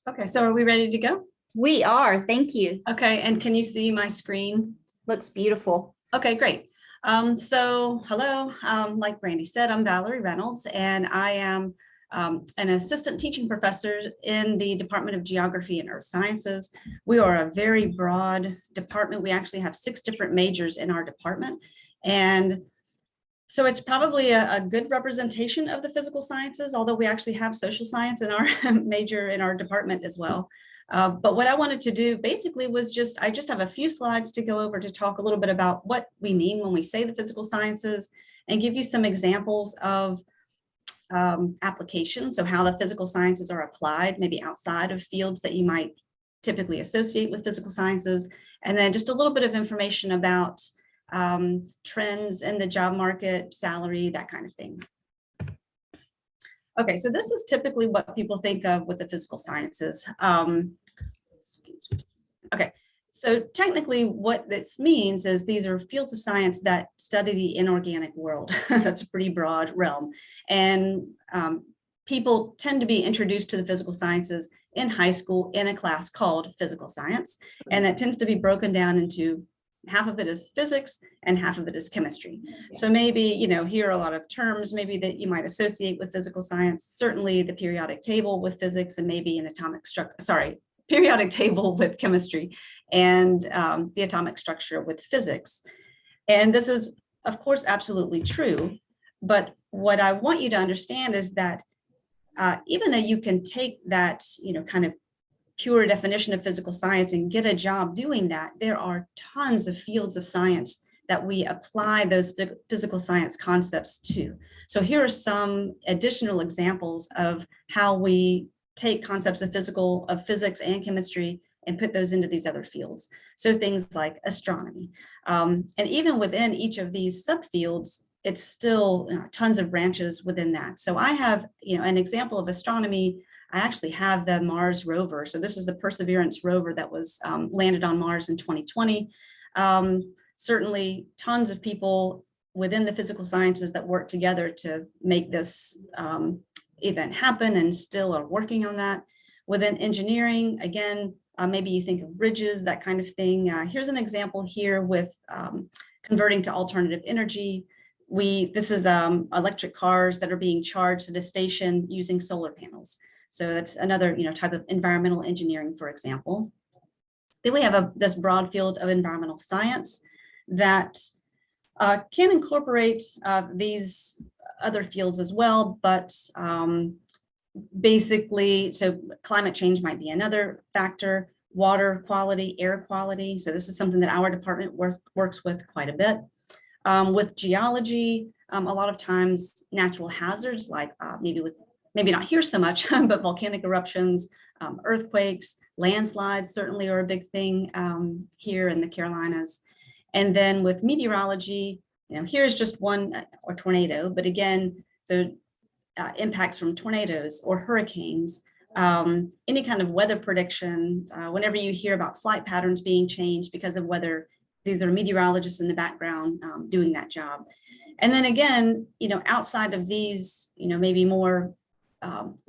Okay, so are we ready to go? We are. Thank you. Okay, and can you see my screen? Looks beautiful. Okay, great. Hello. Like Brandy said, I'm Valerie Reynolds, and I am an assistant teaching professor in the Department of Geography and Earth Sciences. We are a very broad department. We actually have 6 different majors in our department. And so it's probably a good representation of the physical sciences, although we actually have social science in our major in our department as well. But what I wanted to do basically was I just have a few slides to go over to talk a little bit about what we mean when we say the physical sciences and give you some examples of applications. So how the physical sciences are applied, maybe outside of fields that you might typically associate with physical sciences. And then just a little bit of information about trends in the job market, salary, that kind of thing. Okay, so this is typically what people think of with the physical sciences. Okay, so technically what this means is these are fields of science that study the inorganic world. That's a pretty broad realm. And people tend to be introduced to the physical sciences in high school in a class called physical science. And that tends to be broken down into half of it is physics and half of it is chemistry. Yes. So maybe, here are a lot of terms maybe that you might associate with physical science, certainly the periodic table with physics and maybe an periodic table with chemistry and the atomic structure with physics. And this is, of course, absolutely true. But what I want you to understand is that even though you can take that, kind of pure definition of physical science and get a job doing that, there are tons of fields of science that we apply those physical science concepts to. So here are some additional examples of how we take concepts of physics and chemistry and put those into these other fields. So things like astronomy. And even within each of these subfields, it's still tons of branches within that. So I have an example of astronomy. I actually have the Mars rover. So this is the Perseverance rover that was landed on Mars in 2020. Certainly tons of people within the physical sciences that work together to make this event happen and still are working on that. Within engineering, again, maybe you think of bridges, that kind of thing. Here's an example here with converting to alternative energy. This is electric cars that are being charged at a station using solar panels. So that's another, type of environmental engineering, for example. Then we have this broad field of environmental science that can incorporate these other fields as well, but basically, so climate change might be another factor, water quality, air quality. So this is something that our department works with quite a bit. With geology, a lot of times natural hazards like maybe not here so much, but volcanic eruptions, earthquakes, landslides certainly are a big thing here in the Carolinas. And then with meteorology, here's just one, or tornado, but again, so impacts from tornadoes or hurricanes, any kind of weather prediction, whenever you hear about flight patterns being changed because of weather, these are meteorologists in the background doing that job. And then again, outside of these, maybe more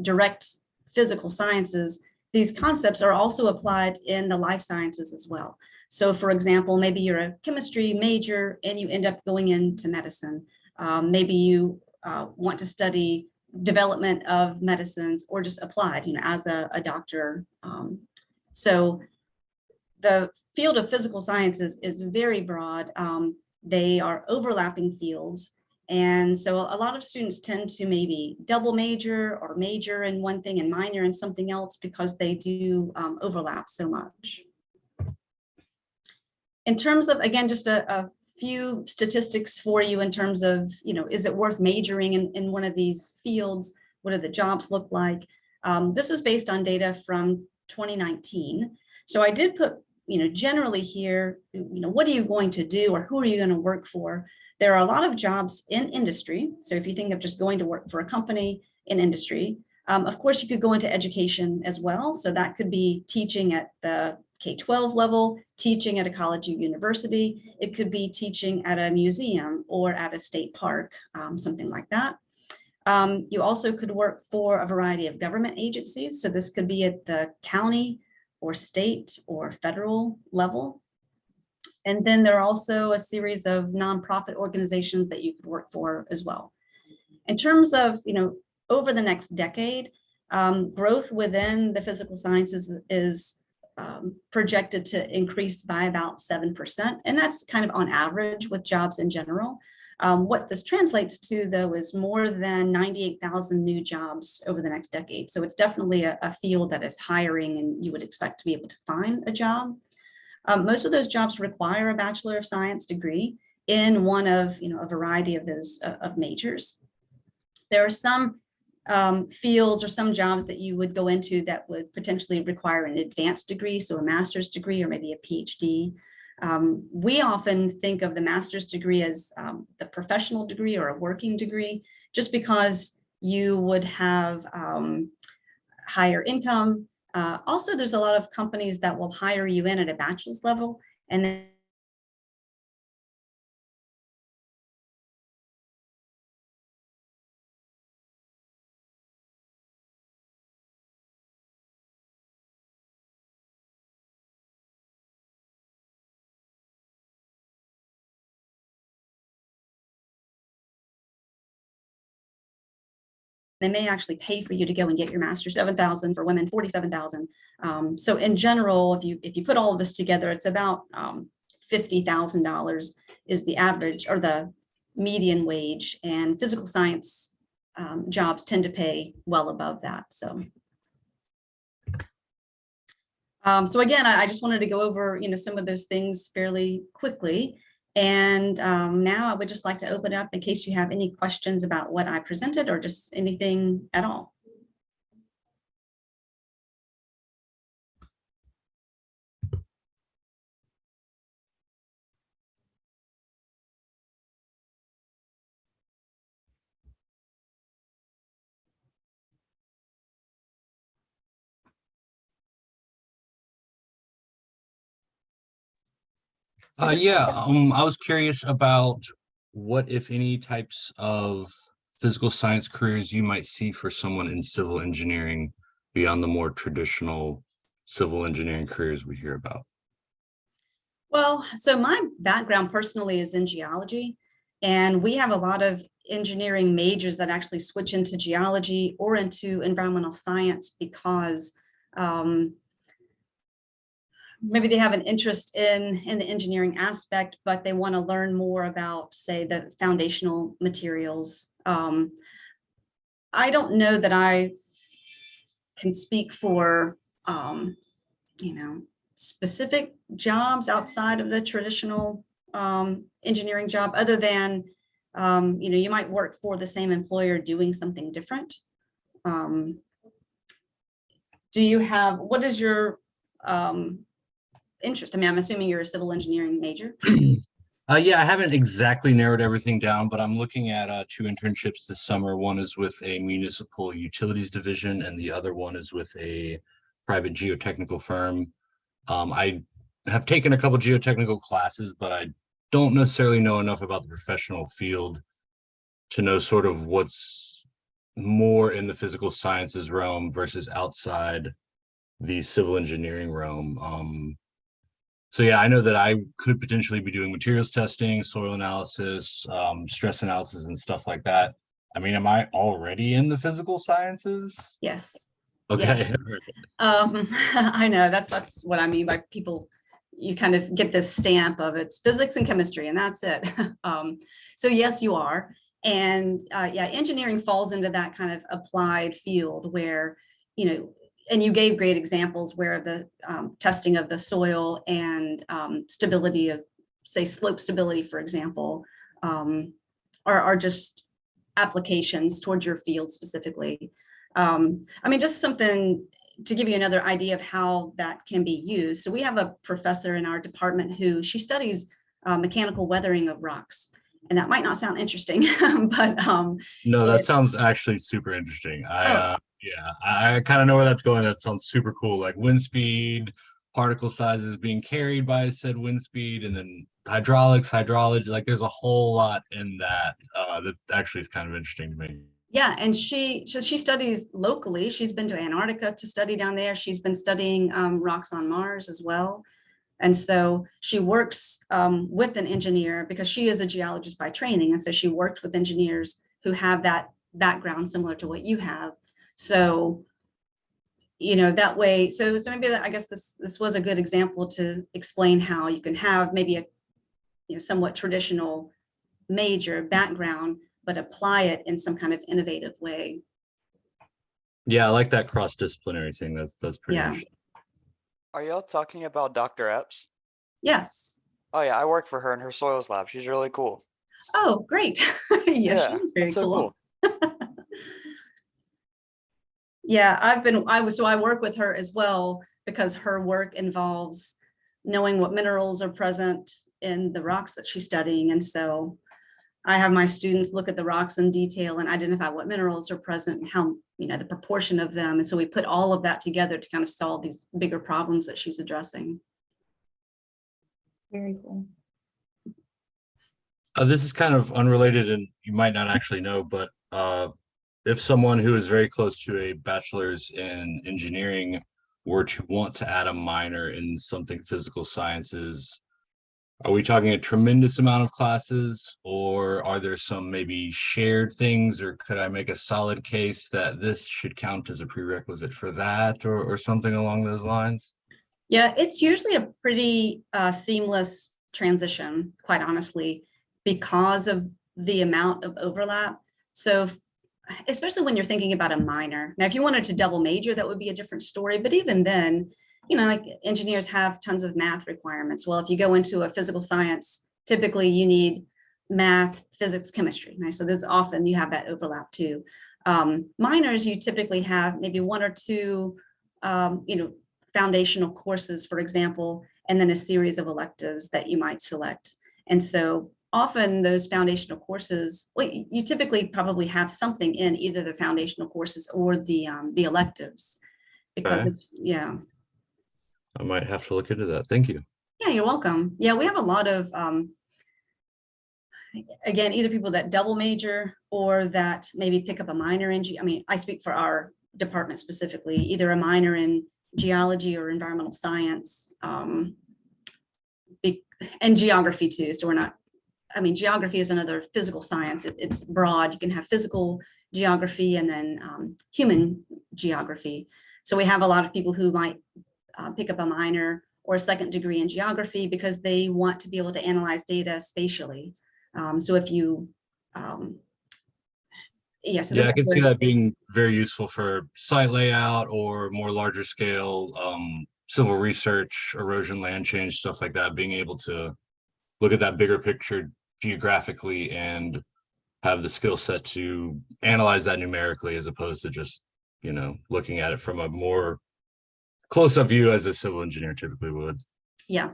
direct physical sciences, these concepts are also applied in the life sciences as well. So for example, maybe you're a chemistry major and you end up going into medicine. Maybe you want to study development of medicines or just applied, as a doctor. So the field of physical sciences is very broad. They are overlapping fields. And so a lot of students tend to maybe double major or major in one thing and minor in something else because they do overlap so much. In terms of, again, just a few statistics for you in terms of, is it worth majoring in one of these fields? What do the jobs look like? This is based on data from 2019. So I did put, generally here, what are you going to do or who are you going to work for? There are a lot of jobs in industry. So if you think of just going to work for a company in industry, of course, you could go into education as well. So that could be teaching at the K-12 level, teaching at a college or university. It could be teaching at a museum or at a state park, something like that. You also could work for a variety of government agencies. So this could be at the county or state or federal level. And then there are also a series of nonprofit organizations that you could work for as well. In terms of, over the next decade, growth within the physical sciences is projected to increase by about 7%. And that's kind of on average with jobs in general. What this translates to, though, is more than 98,000 new jobs over the next decade. So it's definitely a field that is hiring, and you would expect to be able to find a job. Most of those jobs require a Bachelor of Science degree in one of, a variety of those of majors. There are some fields or some jobs that you would go into that would potentially require an advanced degree, so a master's degree or maybe a PhD. We often think of the master's degree as the professional degree or a working degree, just because you would have higher income. Also, there's a lot of companies that will hire you in at a bachelor's level, and then they may actually pay for you to go and get your master's. 7,000 for women, 47,000. So in general, if you put all of this together, it's about $50,000 is the average or the median wage, and physical science jobs tend to pay well above that. So again, I just wanted to go over some of those things fairly quickly. And now I would just like to open it up in case you have any questions about what I presented or just anything at all. I was curious about what, if any, types of physical science careers you might see for someone in civil engineering beyond the more traditional civil engineering careers we hear about. Well, so my background personally is in geology, and we have a lot of engineering majors that actually switch into geology or into environmental science because maybe they have an interest in the engineering aspect, but they want to learn more about, say, the foundational materials. I don't know that I can speak for, specific jobs outside of the traditional engineering job, other than, you might work for the same employer doing something different. What is your interest? I mean, I'm assuming you're a civil engineering major. Yeah, I haven't exactly narrowed everything down, but I'm looking at 2 internships this summer. One is with a municipal utilities division, and the other one is with a private geotechnical firm. I have taken a couple geotechnical classes, but I don't necessarily know enough about the professional field to know sort of what's more in the physical sciences realm versus outside the civil engineering realm. So yeah, I know that I could potentially be doing materials testing, soil analysis, stress analysis, and stuff like that. I mean, am I already in the physical sciences? Yes. Okay. Yeah. I know that's what I mean by people. You kind of get this stamp of it's physics and chemistry, and that's it. So yes, you are. And yeah, engineering falls into that kind of applied field where, and you gave great examples where the testing of the soil and stability of, say, slope stability, for example, are just applications towards your field specifically. I mean, just something to give you another idea of how that can be used. So we have a professor in our department who she studies mechanical weathering of rocks. And that might not sound interesting, but no, that sounds actually super interesting. Yeah, I kind of know where that's going. That sounds super cool. Like wind speed, particle sizes being carried by said wind speed, and then hydraulics, hydrology. Like there's a whole lot in that that actually is kind of interesting to me. Yeah, and so she studies locally. She's been to Antarctica to study down there. She's been studying rocks on Mars as well. And so she works with an engineer because she is a geologist by training. And so she worked with engineers who have that background similar to what you have. So, you know, that way, so maybe I guess this was a good example to explain how you can have maybe a somewhat traditional major background, but apply it in some kind of innovative way. Yeah, I like that cross-disciplinary thing. That's pretty Yeah. interesting. Are y'all talking about Dr. Epps? Yes. Oh yeah, I work for her in her soils lab. She's really cool. Oh, great. Yeah, she is very that's so cool. Yeah, I work with her as well because her work involves knowing what minerals are present in the rocks that she's studying. And so I have my students look at the rocks in detail and identify what minerals are present and how, the proportion of them. And so we put all of that together to kind of solve these bigger problems that she's addressing. Very cool. This is kind of unrelated and you might not actually know, but if someone who is very close to a bachelor's in engineering were to want to add a minor in something physical sciences, are we talking a tremendous amount of classes, or are there some maybe shared things, or could I make a solid case that this should count as a prerequisite for that, or something along those lines? Yeah, it's usually a pretty seamless transition, quite honestly, because of the amount of overlap. So especially when you're thinking about a minor. Now, if you wanted to double major, that would be a different story. But even then, like engineers have tons of math requirements. Well, if you go into a physical science, typically you need math, physics, chemistry. Right? So there's often you have that overlap too. Minors, you typically have maybe one or two, foundational courses, for example, and then a series of electives that you might select. And so often those foundational courses, well, you typically probably have something in either the foundational courses or the electives, because Okay. it's, yeah. I might have to look into that. Thank you. Yeah, you're welcome. Yeah, we have a lot of, again, either people that double major or that maybe pick up a minor in, I speak for our department specifically, either a minor in geology or environmental science, and geography too. So we're not, geography is another physical science. It's broad. You can have physical geography and then human geography. So we have a lot of people who might pick up a minor or a second degree in geography because they want to be able to analyze data spatially. So if you, I can see that being very useful for site layout or more larger scale civil research, erosion, land change, stuff like that, being able to look at that bigger picture geographically and have the skill set to analyze that numerically as opposed to just, looking at it from a more close-up view as a civil engineer typically would. Yeah.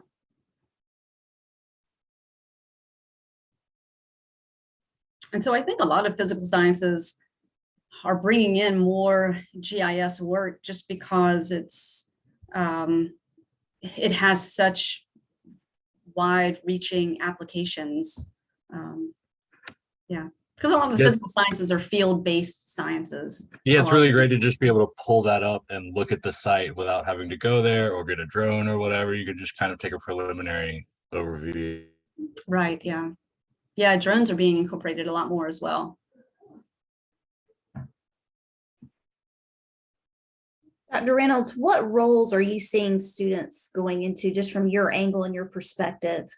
And so I think a lot of physical sciences are bringing in more GIS work just because it's it has such wide-reaching applications. Yeah, because a lot of the physical sciences are field-based sciences. Yeah, it's really great to just be able to pull that up and look at the site without having to go there or get a drone or whatever. You could just kind of take a preliminary overview. Right, yeah. Yeah, drones are being incorporated a lot more as well. Dr. Reynolds, what roles are you seeing students going into just from your angle and your perspective?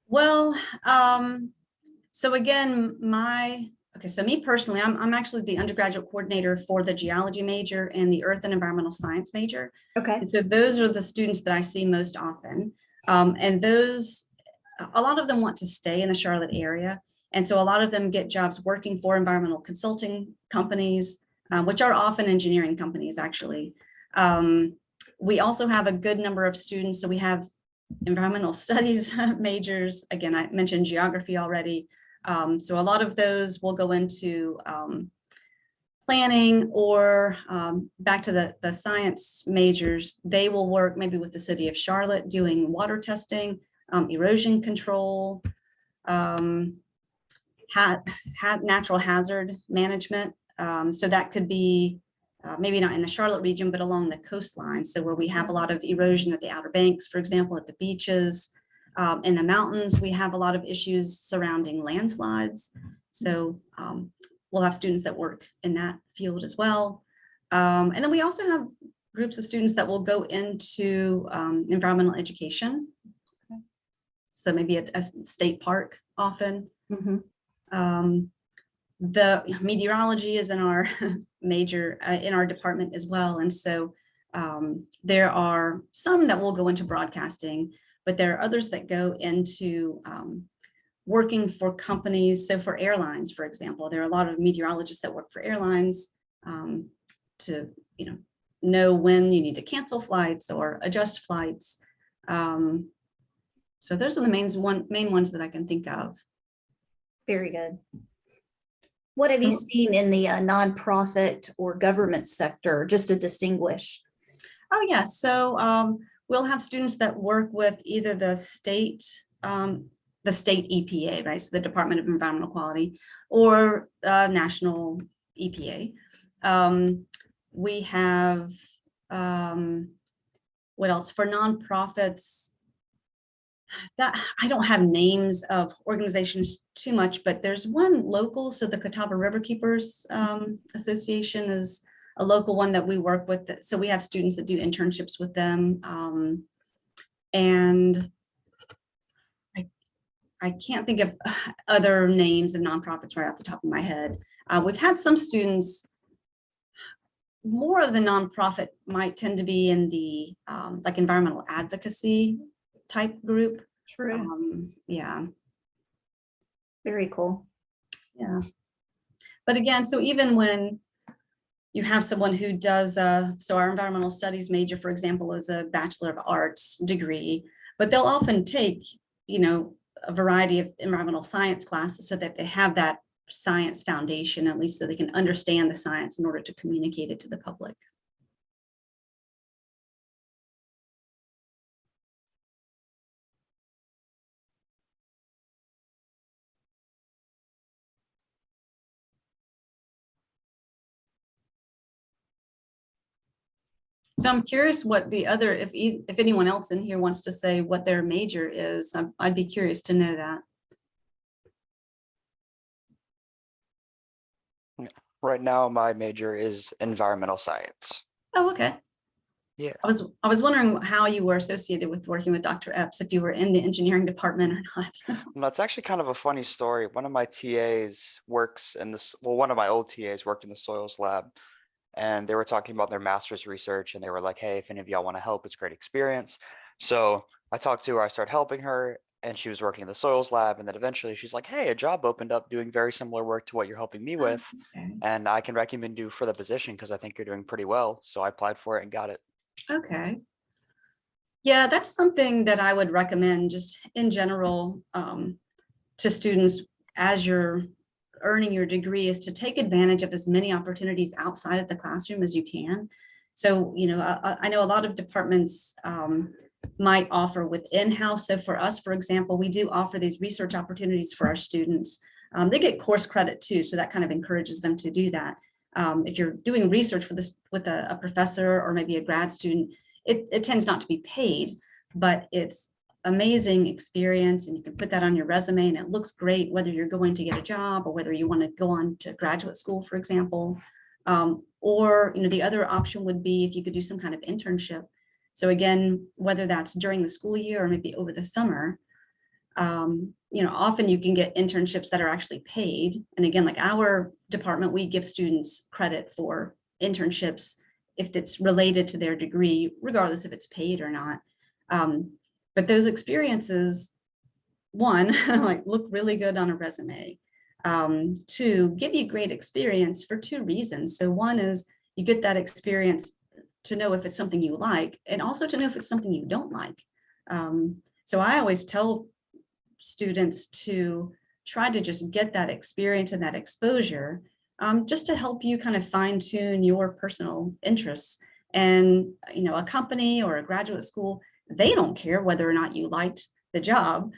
Well, so again, so me personally, I'm actually the undergraduate coordinator for the geology major and the earth and environmental science major. Okay. And so those are the students that I see most often. And a lot of them want to stay in the Charlotte area. And so a lot of them get jobs working for environmental consulting companies, which are often engineering companies, actually. We also have a good number of students. So we have environmental studies majors. Again, I mentioned geography already. So a lot of those will go into planning or back to the science majors. They will work maybe with the city of Charlotte doing water testing, erosion control, natural hazard management. So that could be maybe not in the Charlotte region, but along the coastline. So where we have a lot of erosion at the Outer Banks, for example, at the beaches, in the mountains, we have a lot of issues surrounding landslides. So we'll have students that work in that field as well. And then we also have groups of students that will go into environmental education. So maybe a state park often. The meteorology is in our major, in our department as well. And so there are some that will go into broadcasting, but there are others that go into working for companies. So for airlines, for example, there are a lot of meteorologists that work for airlines to know when you need to cancel flights or adjust flights. So those are the main ones that I can think of. Very good. What have you seen in the nonprofit or government sector, just to distinguish? Oh, yeah. So we'll have students that work with either the state EPA, right? So the Department of Environmental Quality, or national EPA. We have, what else? For nonprofits, that I don't have names of organizations too much, but there's one local. So the Catawba Riverkeepers Association is a local one that we work with. So we have students that do internships with them. And I can't think of other names of nonprofits right off the top of my head. We've had some students, more of the nonprofit might tend to be in the like environmental advocacy type group. True. Yeah. Very cool. Yeah. But again, so even when you have someone who does, so our environmental studies major, for example, is a Bachelor of Arts degree, but they'll often take, a variety of environmental science classes so that they have that science foundation, at least so they can understand the science in order to communicate it to the public. So I'm curious what the other, if anyone else in here wants to say what their major is, I'd be curious to know that. Right now, my major is environmental science. Oh, okay. Yeah. I was wondering how you were associated with working with Dr. Epps, if you were in the engineering department or not. That's actually kind of a funny story. One of my TAs works in this, well, one of my old TAs worked in the soils lab, and they were talking about their master's research, and they were like, hey, if any of y'all want to help, it's great experience. So I talked to her, I started helping her, and she was working in the soils lab. And then eventually she's like, hey, a job opened up doing very similar work to what you're helping me with. Okay. And I can recommend you for the position because I think you're doing pretty well. So I applied for it and got it. Okay. Yeah, that's something that I would recommend just in general to students as you're earning your degree, is to take advantage of as many opportunities outside of the classroom as you can. So, I know a lot of departments might offer with in-house. So for us, for example, we do offer these research opportunities for our students. They get course credit too, so that kind of encourages them to do that. If you're doing research with a professor or maybe a grad student, it tends not to be paid, but it's amazing experience, and you can put that on your resume and it looks great whether you're going to get a job or whether you want to go on to graduate school, for example. Or the other option would be if you could do some kind of internship. So again, whether that's during the school year or maybe over the summer, often you can get internships that are actually paid. And again, like our department, we give students credit for internships if it's related to their degree, regardless if it's paid or not. But those experiences, one, like look really good on a resume. Two, give you great experience for two reasons. So one is you get that experience to know if it's something you like, and also to know if it's something you don't like. So I always tell students to try to just get that experience and that exposure, just to help you kind of fine tune your personal interests. And, a company or a graduate school, they don't care whether or not you liked the job.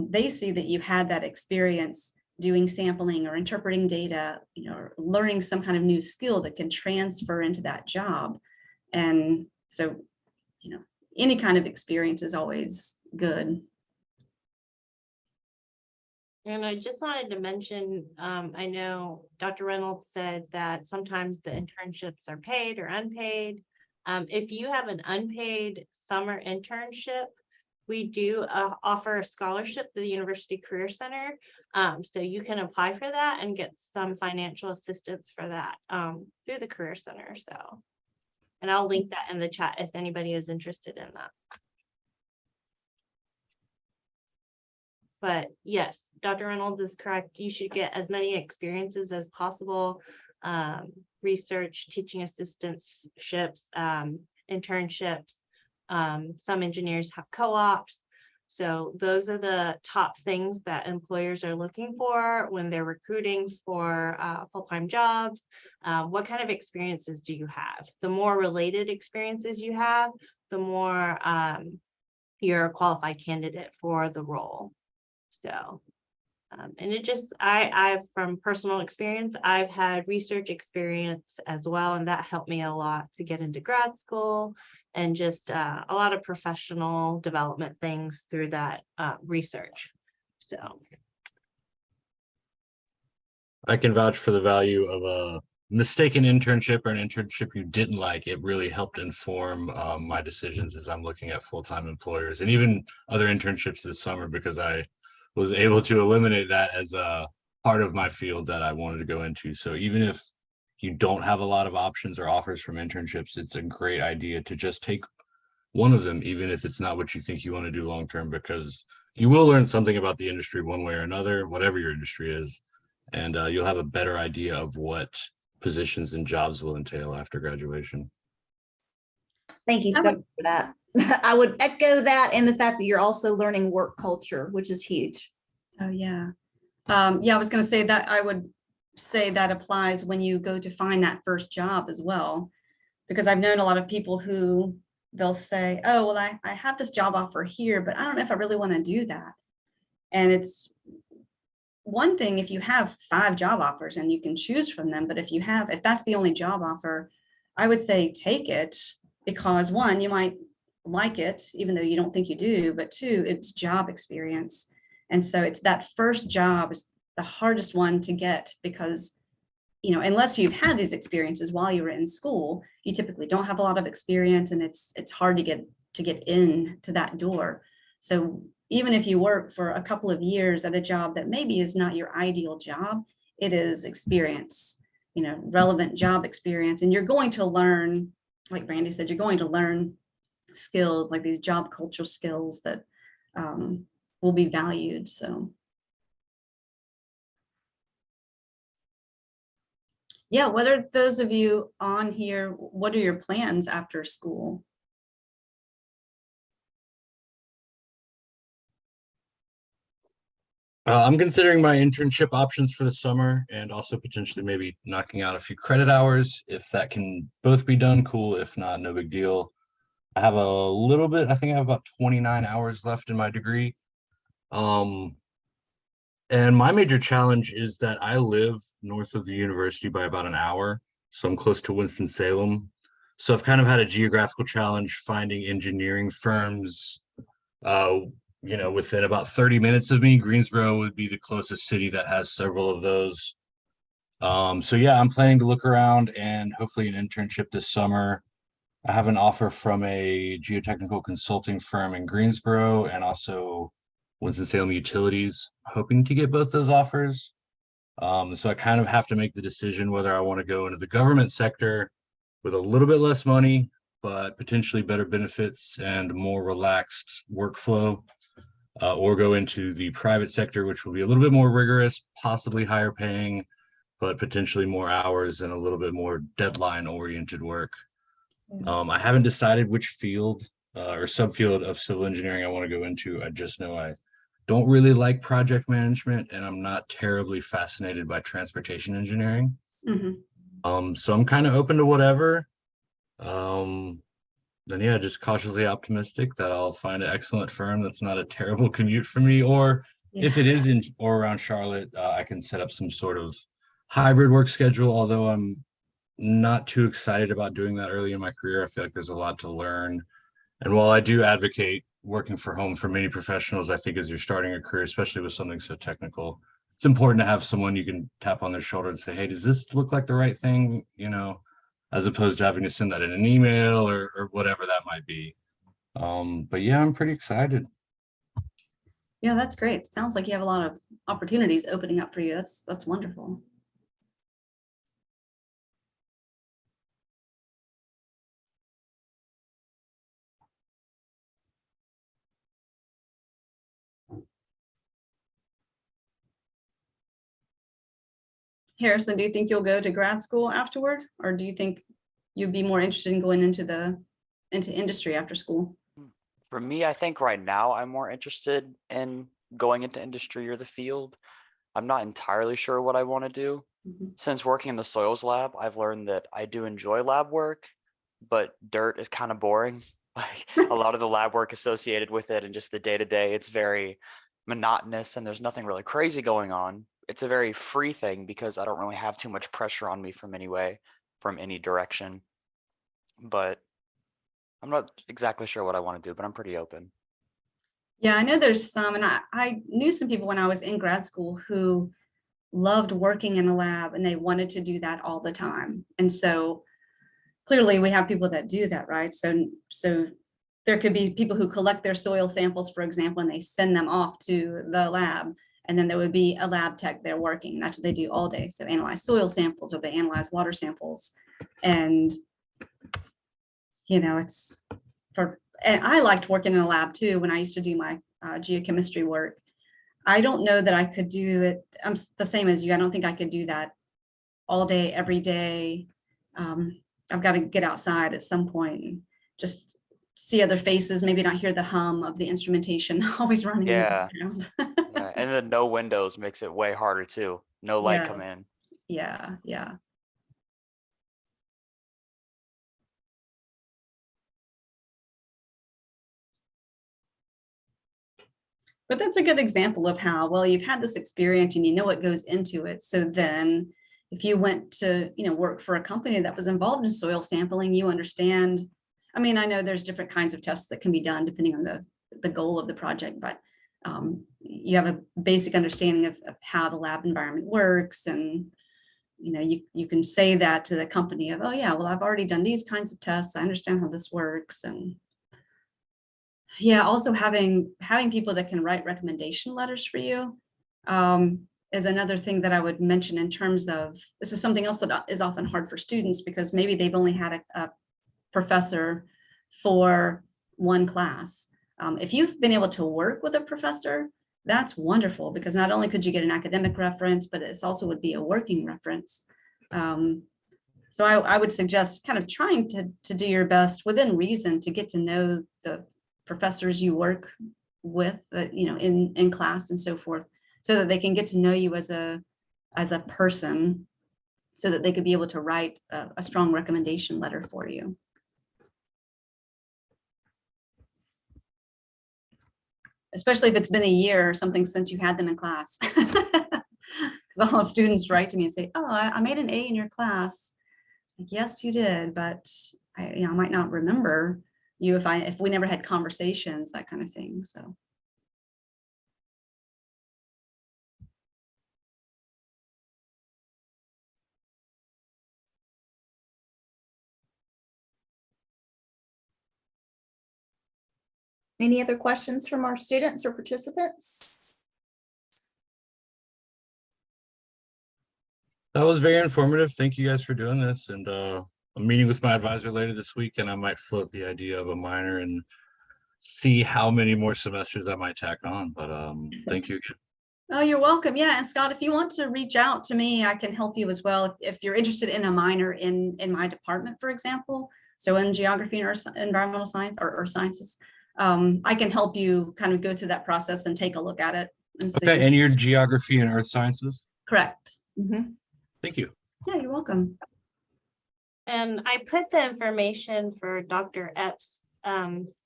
They see that you had that experience doing sampling or interpreting data, or learning some kind of new skill that can transfer into that job. And so, any kind of experience is always good. And I just wanted to mention, I know Dr. Reynolds said that sometimes the internships are paid or unpaid. If you have an unpaid summer internship, we do offer a scholarship to the University Career Center. So you can apply for that and get some financial assistance for that through the Career Center. So, and I'll link that in the chat if anybody is interested in that. But yes, Dr. Reynolds is correct. You should get as many experiences as possible. Research, teaching assistantships, internships. Some engineers have co-ops. So those are the top things that employers are looking for when they're recruiting for full-time jobs. What kind of experiences do you have? The more related experiences you have, the more you're a qualified candidate for the role. So, and it just, I've from personal experience, I've had research experience as well, and that helped me a lot to get into grad school and just a lot of professional development things through that research. So. I can vouch for the value of a mistaken internship or an internship you didn't like. It really helped inform my decisions as I'm looking at full-time employers and even other internships this summer, because I was able to eliminate that as a part of my field that I wanted to go into. So even if you don't have a lot of options or offers from internships, it's a great idea to just take one of them, even if it's not what you think you want to do long-term, because you will learn something about the industry one way or another, whatever your industry is. And you'll have a better idea of what positions and jobs will entail after graduation. Thank you, Scott, for that. I would echo that, and the fact that you're also learning work culture, which is huge. Oh, yeah. Yeah, I was going to say that I would say that applies when you go to find that first job as well, because I've known a lot of people who they'll say, oh, well, I have this job offer here, but I don't know if I really want to do that. And it's one thing if you have 5 job offers and you can choose from them, but if that's the only job offer, I would say take it, because 1, you might like it, even though you don't think you do, but 2, it's job experience. And so it's that first job is the hardest one to get, because, unless you've had these experiences while you were in school, you typically don't have a lot of experience, and it's hard to get in to that door. So even if you work for a couple of years at a job that maybe is not your ideal job, it is experience, relevant job experience. And you're going to learn, like Brandy said, you're going to learn skills like these job culture skills that will be valued. So yeah, what are those of you on here, what are your plans after school? I'm considering my internship options for the summer, and also potentially maybe knocking out a few credit hours. If that can both be done, cool. If not, no big deal. I have a little bit, I think I have about 29 hours left in my degree. And my major challenge is that I live north of the university by about an hour. So I'm close to Winston-Salem. So I've kind of had a geographical challenge finding engineering firms, within about 30 minutes of me. Greensboro would be the closest city that has several of those. So yeah, I'm planning to look around and hopefully an internship this summer. I have an offer from a geotechnical consulting firm in Greensboro and also Winston-Salem Utilities, hoping to get both those offers. So I kind of have to make the decision whether I want to go into the government sector with a little bit less money, but potentially better benefits and more relaxed workflow, or go into the private sector, which will be a little bit more rigorous, possibly higher paying, but potentially more hours and a little bit more deadline oriented work. I haven't decided which field or subfield of civil engineering I want to go into. I just know I don't really like project management, and I'm not terribly fascinated by transportation engineering. Mm-hmm. So I'm kind of open to whatever. Then yeah, just cautiously optimistic that I'll find an excellent firm that's not a terrible commute for me, or if it is in or around Charlotte, I can set up some sort of hybrid work schedule, although I'm not too excited about doing that early in my career. I feel like there's a lot to learn. And while I do advocate working for home for many professionals, I think as you're starting a career, especially with something so technical, it's important to have someone you can tap on their shoulder and say, hey, does this look like the right thing? You know, as opposed to having to send that in an email or whatever that might be. But yeah, I'm pretty excited. Yeah, that's great. Sounds like you have a lot of opportunities opening up for you. That's wonderful. Harrison, do you think you'll go to grad school afterward, or do you think you'd be more interested in going into industry after school? For me, I think right now I'm more interested in going into industry or the field. I'm not entirely sure what I want to do. Mhm. Since working in the soils lab, I've learned that I do enjoy lab work, but dirt is kind of boring. Like a lot of the lab work associated with it and just the day to day, it's very monotonous and there's nothing really crazy going on. It's a very free thing because I don't really have too much pressure on me from any direction. But I'm not exactly sure what I want to do, but I'm pretty open. Yeah, I know there's some, and I knew some people when I was in grad school who loved working in a lab and they wanted to do that all the time. And so clearly we have people that do that, right? So there could be people who collect their soil samples, for example, and they send them off to the lab. And then there would be a lab tech there working. That's what they do all day. So analyze soil samples or they analyze water samples. And, you know, and I liked working in a lab too when I used to do my geochemistry work. I don't know that I could do it. I'm the same as you. I don't think I could do that all day, every day. I've got to get outside at some point and just see other faces, maybe not hear the hum of the instrumentation always running in the Yeah. background. Yeah, and the no windows makes it way harder too. No light come Yes. in. Yeah, yeah. But that's a good example of how, well, you've had this experience and you know what goes into it. So then if you went to, work for a company that was involved in soil sampling, you understand. I mean, I know there's different kinds of tests that can be done depending on the goal of the project, but you have a basic understanding of how the lab environment works. And, you can say that to the company of, oh yeah, well, I've already done these kinds of tests. I understand how this works. And yeah, also having people that can write recommendation letters for you is another thing that I would mention in terms of, this is something else that is often hard for students because maybe they've only had a professor for one class. If you've been able to work with a professor, that's wonderful because not only could you get an academic reference, but it also would be a working reference. So I would suggest kind of trying to do your best within reason to get to know the professors you work with, in class and so forth, so that they can get to know you as a person, so that they could be able to write a strong recommendation letter for you. Especially if it's been a year or something since you had them in class. Because I'll have students write to me and say, oh, I made an A in your class. Like, yes, you did, but I might not remember you if we never had conversations, that kind of thing. So. Any other questions from our students or participants? That was very informative. Thank you guys for doing this. And I'm meeting with my advisor later this week, and I might float the idea of a minor and see how many more semesters I might tack on. But thank you again. Oh, you're welcome. Yeah, and Scott, if you want to reach out to me, I can help you as well. If you're interested in a minor in my department, for example, so in geography or environmental science or sciences, I can help you kind of go through that process and take a look at it and see. Okay, and your geography and earth sciences? Correct. Mm-hmm. Thank you. Yeah, you're welcome. And I put the information for Dr. Epps'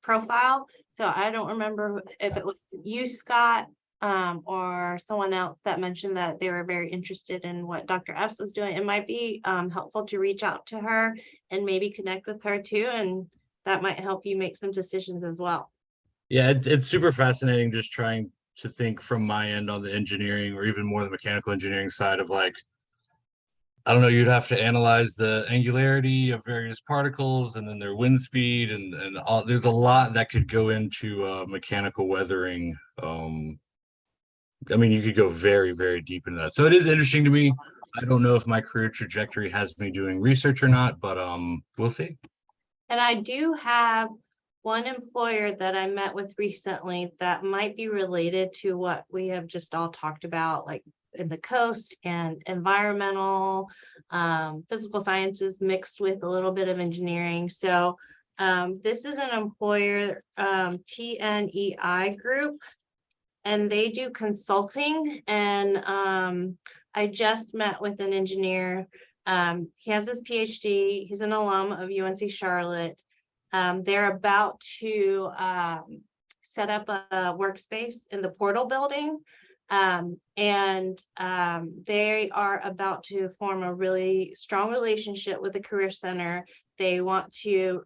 profile. So I don't remember if it was you, Scott, or someone else that mentioned that they were very interested in what Dr. Epps was doing, it might be helpful to reach out to her and maybe connect with her too. And that might help you make some decisions as well. Yeah, it's super fascinating just trying to think from my end on the engineering or even more the mechanical engineering side of like, I don't know, you'd have to analyze the angularity of various particles and then their wind speed and all, there's a lot that could go into mechanical weathering. I mean, you could go very, very deep into that. So it is interesting to me. I don't know if my career trajectory has me doing research or not, but we'll see. And I do have one employer that I met with recently that might be related to what we have just all talked about, like in the coast and environmental, physical sciences mixed with a little bit of engineering. So this is an employer, TNEI Group, and they do consulting. And I just met with an engineer. He has his PhD. He's an alum of UNC Charlotte. They're about to set up a workspace in the Portal building. And they are about to form a really strong relationship with the Career Center. They want to,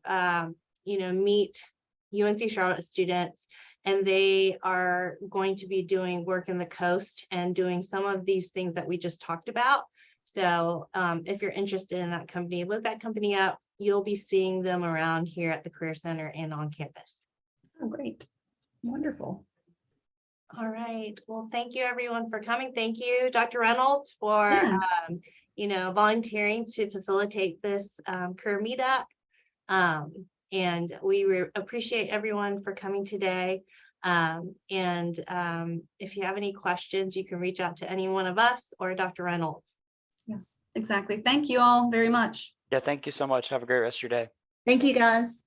meet UNC Charlotte students, and they are going to be doing work in the coast and doing some of these things that we just talked about. So if you're interested in that company, look that company up. You'll be seeing them around here at the Career Center and on campus. Oh, great. Wonderful. All right. Well, thank you everyone for coming. Thank you, Dr. Reynolds, for Yeah. volunteering to facilitate this career meetup. And we appreciate everyone for coming today. If you have any questions, you can reach out to any one of us or Dr. Reynolds. Yeah, exactly. Thank you all very much. Yeah, thank you so much. Have a great rest of your day. Thank you, guys.